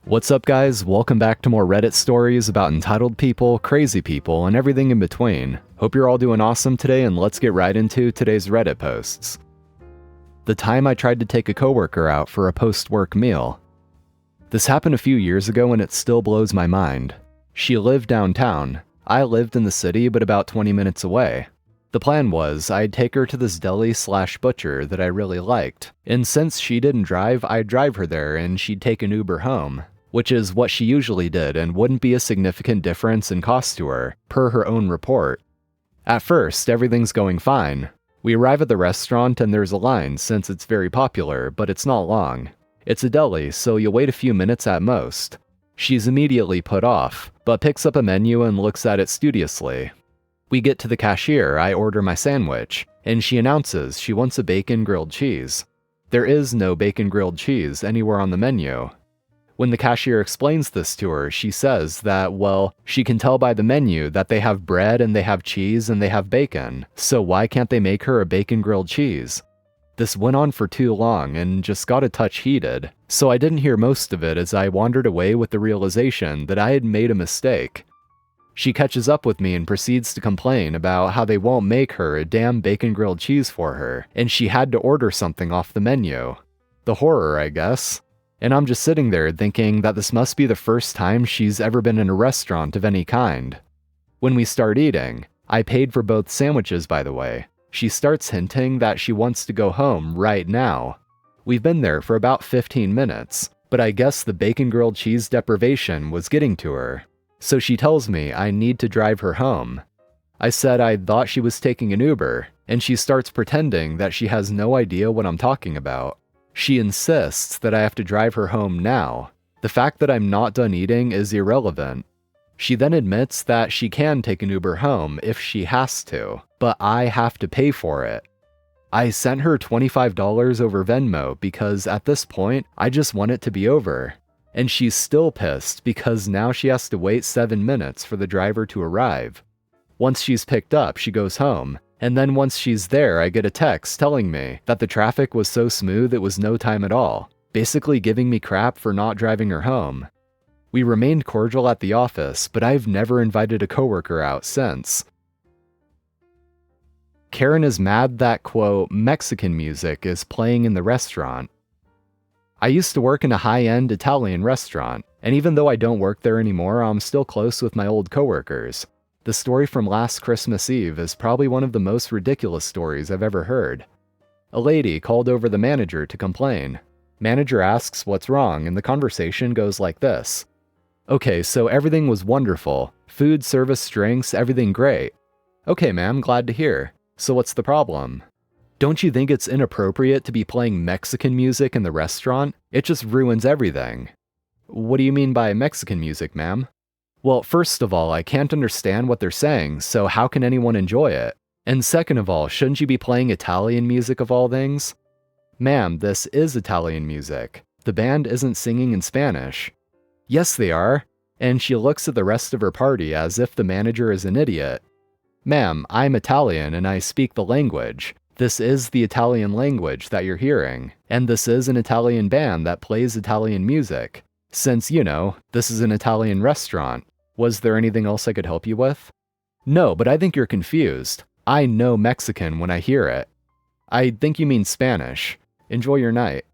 What's up, guys? Welcome back to more Reddit stories about entitled people, crazy people, and everything in between. Hope you're all doing awesome today, and let's get right into today's Reddit posts. The time I tried to take a coworker out for a post-work meal. This happened a few years ago and it still blows my mind. She lived downtown. I lived in the city, but about 20 minutes away. The plan was I'd take her to this deli/butcher that I really liked, and since she didn't drive, I'd drive her there and she'd take an Uber home, which is what she usually did and wouldn't be a significant difference in cost to her, per her own report. At first, everything's going fine. We arrive at the restaurant and there's a line since it's very popular, but it's not long. It's a deli, so you'll wait a few minutes at most. She's immediately put off, but picks up a menu and looks at it studiously. We get to the cashier, I order my sandwich, and she announces she wants a bacon grilled cheese. There is no bacon grilled cheese anywhere on the menu. When the cashier explains this to her, she says that, well, she can tell by the menu that they have bread and they have cheese and they have bacon, so why can't they make her a bacon grilled cheese? This went on for too long and just got a touch heated, so I didn't hear most of it as I wandered away with the realization that I had made a mistake. She catches up with me and proceeds to complain about how they won't make her a damn bacon grilled cheese for her, and she had to order something off the menu. The horror, I guess. And I'm just sitting there thinking that this must be the first time she's ever been in a restaurant of any kind. When we start eating, I paid for both sandwiches, by the way. She starts hinting that she wants to go home right now. We've been there for about 15 minutes, but I guess the bacon grilled cheese deprivation was getting to her. So she tells me I need to drive her home. I said I thought she was taking an Uber, and she starts pretending that she has no idea what I'm talking about. She insists that I have to drive her home now. The fact that I'm not done eating is irrelevant. She then admits that she can take an Uber home if she has to, but I have to pay for it. I sent her $25 over Venmo because at this point, I just want it to be over. And she's still pissed because now she has to wait 7 minutes for the driver to arrive. Once she's picked up, she goes home. And then once she's there, I get a text telling me that the traffic was so smooth it was no time at all, basically giving me crap for not driving her home. We remained cordial at the office, but I've never invited a coworker out since. Karen is mad that, quote, Mexican music is playing in the restaurant. I used to work in a high-end Italian restaurant, and even though I don't work there anymore, I'm still close with my old coworkers. The story from last Christmas Eve is probably one of the most ridiculous stories I've ever heard. A lady called over the manager to complain. Manager asks what's wrong, and the conversation goes like this. Okay, so everything was wonderful. Food, service, drinks, everything great. Okay, ma'am, glad to hear. So what's the problem? Don't you think it's inappropriate to be playing Mexican music in the restaurant? It just ruins everything. What do you mean by Mexican music, ma'am? Well, first of all, I can't understand what they're saying, so how can anyone enjoy it? And second of all, shouldn't you be playing Italian music of all things? Ma'am, this is Italian music. The band isn't singing in Spanish. Yes, they are. And she looks at the rest of her party as if the manager is an idiot. Ma'am, I'm Italian and I speak the language. This is the Italian language that you're hearing, and this is an Italian band that plays Italian music. Since, you know, this is an Italian restaurant. Was there anything else I could help you with? No, but I think you're confused. I know Mexican when I hear it. I think you mean Spanish. Enjoy your night.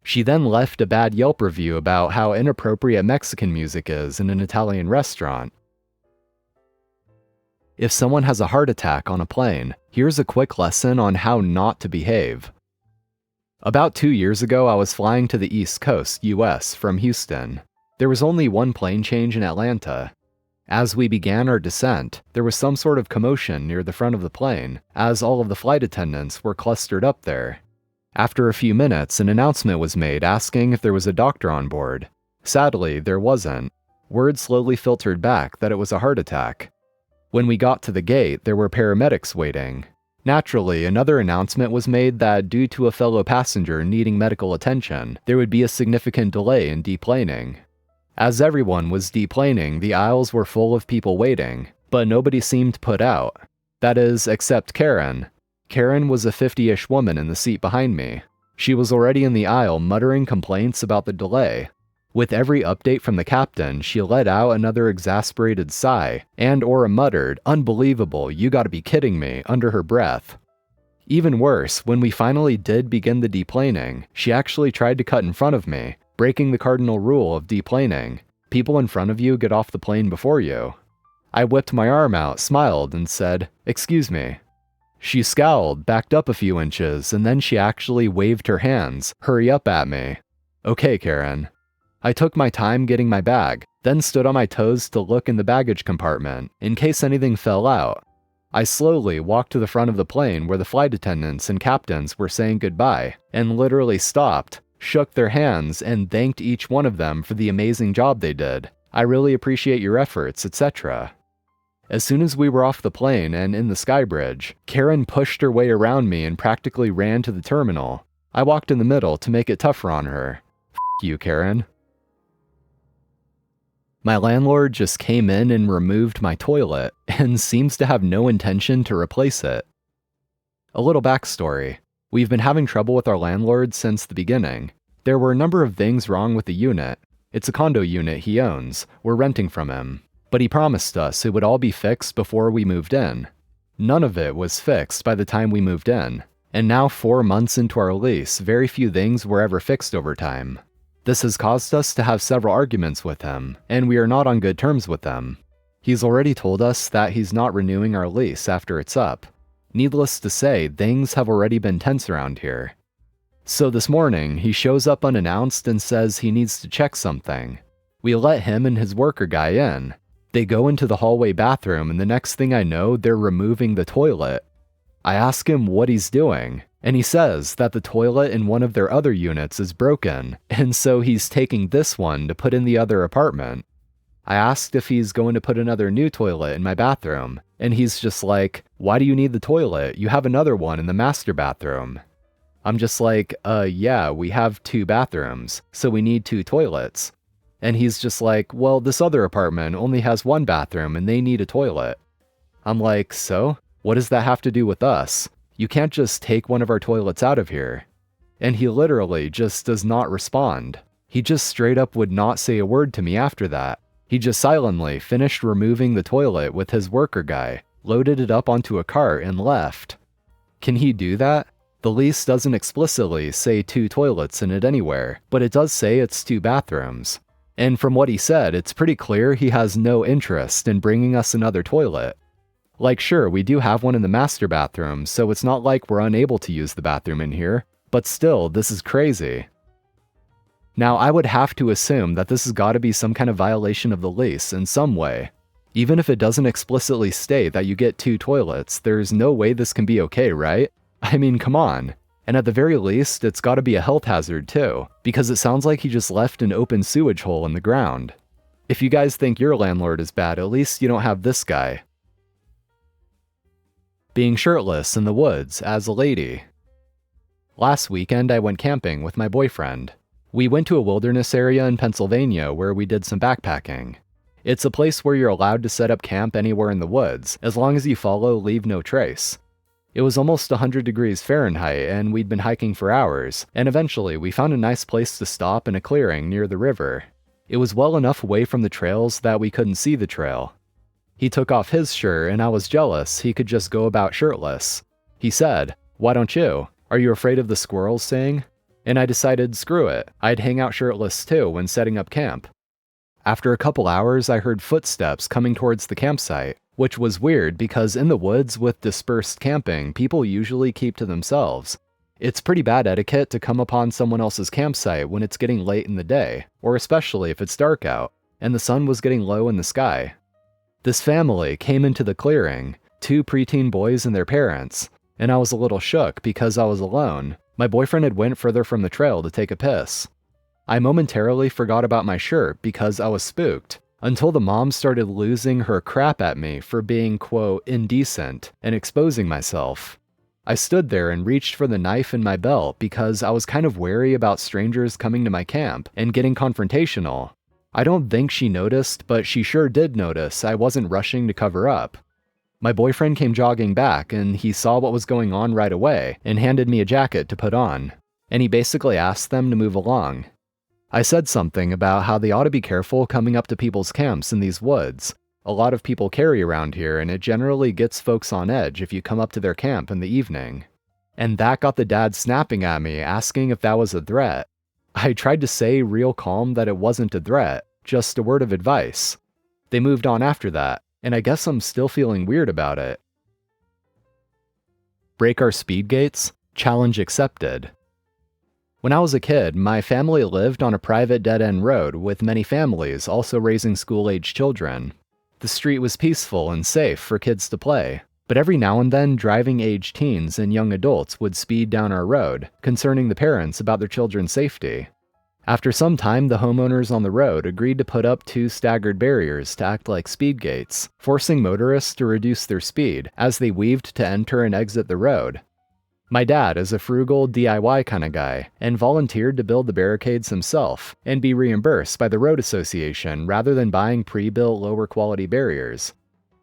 She then left a bad Yelp review about how inappropriate Mexican music is in an Italian restaurant. If someone has a heart attack on a plane, here's a quick lesson on how not to behave. About 2 years ago, I was flying to the East Coast, US, from Houston. There was only one plane change in Atlanta. As we began our descent, there was some sort of commotion near the front of the plane, as all of the flight attendants were clustered up there. After a few minutes, an announcement was made asking if there was a doctor on board. Sadly, there wasn't. Word slowly filtered back that it was a heart attack. When we got to the gate, there were paramedics waiting. Naturally, another announcement was made that due to a fellow passenger needing medical attention, there would be a significant delay in deplaning. As everyone was deplaning, the aisles were full of people waiting, but nobody seemed put out. That is, except Karen. Karen was a 50-ish woman in the seat behind me. She was already in the aisle muttering complaints about the delay. With every update from the captain, she let out another exasperated sigh, and/or a muttered, "Unbelievable, you gotta be kidding me," under her breath. Even worse, when we finally did begin the deplaning, she actually tried to cut in front of me, breaking the cardinal rule of deplaning. People in front of you get off the plane before you. I whipped my arm out, smiled, and said, "Excuse me." She scowled, backed up a few inches, and then she actually waved her hands, "Hurry up" at me. Okay, Karen. I took my time getting my bag, then stood on my toes to look in the baggage compartment, in case anything fell out. I slowly walked to the front of the plane where the flight attendants and captains were saying goodbye, and literally stopped, shook their hands, and thanked each one of them for the amazing job they did. "I really appreciate your efforts," etc. As soon as we were off the plane and in the skybridge, Karen pushed her way around me and practically ran to the terminal. I walked in the middle to make it tougher on her. F you, Karen. My landlord just came in and removed my toilet, and seems to have no intention to replace it. A little backstory. We've been having trouble with our landlord since the beginning. There were a number of things wrong with the unit. It's a condo unit he owns. We're renting from him. But he promised us it would all be fixed before we moved in. None of it was fixed by the time we moved in. And now 4 months into our lease, very few things were ever fixed over time. This has caused us to have several arguments with him, and we are not on good terms with him. He's already told us that he's not renewing our lease after it's up. Needless to say, things have already been tense around here. So this morning, he shows up unannounced and says he needs to check something. We let him and his worker guy in. They go into the hallway bathroom, and the next thing I know, they're removing the toilet. I ask him what he's doing, and he says that the toilet in one of their other units is broken, and so he's taking this one to put in the other apartment. I asked if he's going to put another new toilet in my bathroom, and he's just like, "Why do you need the toilet? You have another one in the master bathroom." I'm just like, yeah, we have 2 bathrooms, so we need 2 toilets. And he's just like, "Well, this other apartment only has 1 bathroom and they need a toilet." I'm like, "So? What does that have to do with us? You can't just take one of our toilets out of here." And he literally just does not respond. He just straight up would not say a word to me after that. He just silently finished removing the toilet with his worker guy, loaded it up onto a cart, and left. Can he do that? The lease doesn't explicitly say 2 toilets in it anywhere, but it does say it's 2 bathrooms. And from what he said, it's pretty clear he has no interest in bringing us another toilet. Like, sure, we do have one in the master bathroom, so it's not like we're unable to use the bathroom in here, but still, this is crazy. Now, I would have to assume that this has got to be some kind of violation of the lease in some way. Even if it doesn't explicitly state that you get 2 toilets, there's no way this can be okay, right? I mean, come on. And at the very least, it's got to be a health hazard too, because it sounds like he just left an open sewage hole in the ground. If you guys think your landlord is bad, at least you don't have this guy. Being shirtless in the woods as a lady. Last weekend, I went camping with my boyfriend. We went to a wilderness area in Pennsylvania where we did some backpacking. It's a place where you're allowed to set up camp anywhere in the woods, as long as you follow Leave No Trace. It was almost 100 degrees Fahrenheit, and we'd been hiking for hours, and eventually we found a nice place to stop in a clearing near the river. It was well enough away from the trails that we couldn't see the trail. He took off his shirt, and I was jealous he could just go about shirtless. He said, "Why don't you? Are you afraid of the squirrels saying?" And I decided, screw it, I'd hang out shirtless too when setting up camp. After a couple hours, I heard footsteps coming towards the campsite, which was weird because in the woods with dispersed camping, people usually keep to themselves. It's pretty bad etiquette to come upon someone else's campsite when it's getting late in the day, or especially if it's dark out, and the sun was getting low in the sky. This family came into the clearing, 2 preteen boys and their parents, and I was a little shook because I was alone. My boyfriend had went further from the trail to take a piss. I momentarily forgot about my shirt because I was spooked, until the mom started losing her crap at me for being, quote, indecent and exposing myself. I stood there and reached for the knife in my belt because I was kind of wary about strangers coming to my camp and getting confrontational. I don't think she noticed, but she sure did notice I wasn't rushing to cover up. My boyfriend came jogging back and he saw what was going on right away and handed me a jacket to put on, and he basically asked them to move along. I said something about how they ought to be careful coming up to people's camps in these woods. A lot of people carry around here, and it generally gets folks on edge if you come up to their camp in the evening. And that got the dad snapping at me, asking if that was a threat. I tried to say real calm that it wasn't a threat, just a word of advice. They moved on after that, and I guess I'm still feeling weird about it. Break our speed gates? Challenge accepted. When I was a kid, my family lived on a private dead-end road with many families also raising school-age children. The street was peaceful and safe for kids to play, but every now and then driving-age teens and young adults would speed down our road, concerning the parents about their children's safety. After some time, the homeowners on the road agreed to put up 2 staggered barriers to act like speed gates, forcing motorists to reduce their speed as they weaved to enter and exit the road. My dad is a frugal DIY kind of guy and volunteered to build the barricades himself and be reimbursed by the road association rather than buying pre-built lower quality barriers.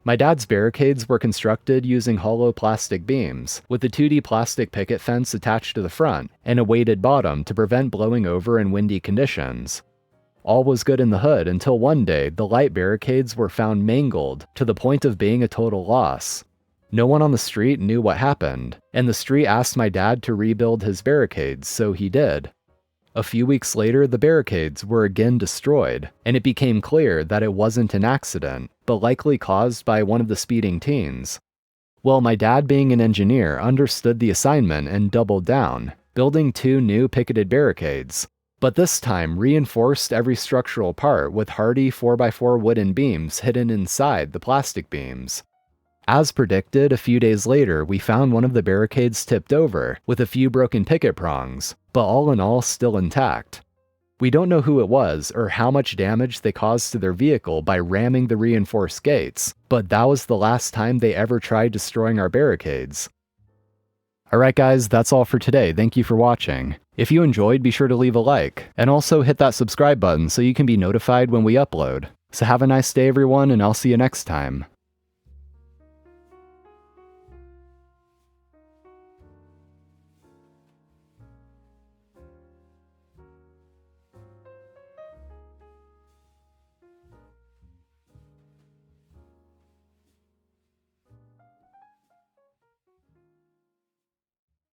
My dad's barricades were constructed using hollow plastic beams, with a 2D plastic picket fence attached to the front and a weighted bottom to prevent blowing over in windy conditions. All was good in the hood until one day the light barricades were found mangled to the point of being a total loss. No one on the street knew what happened, and the street asked my dad to rebuild his barricades, so he did. A few weeks later, the barricades were again destroyed, and it became clear that it wasn't an accident, but likely caused by one of the speeding teens. Well, my dad, being an engineer, understood the assignment and doubled down, building 2 new picketed barricades, but this time reinforced every structural part with hardy 4x4 wooden beams hidden inside the plastic beams. As predicted, a few days later, we found one of the barricades tipped over, with a few broken picket prongs, but all in all still intact. We don't know who it was or how much damage they caused to their vehicle by ramming the reinforced gates, but that was the last time they ever tried destroying our barricades. Alright guys, that's all for today. Thank you for watching. If you enjoyed, be sure to leave a like, and also hit that subscribe button so you can be notified when we upload. So have a nice day everyone, and I'll see you next time.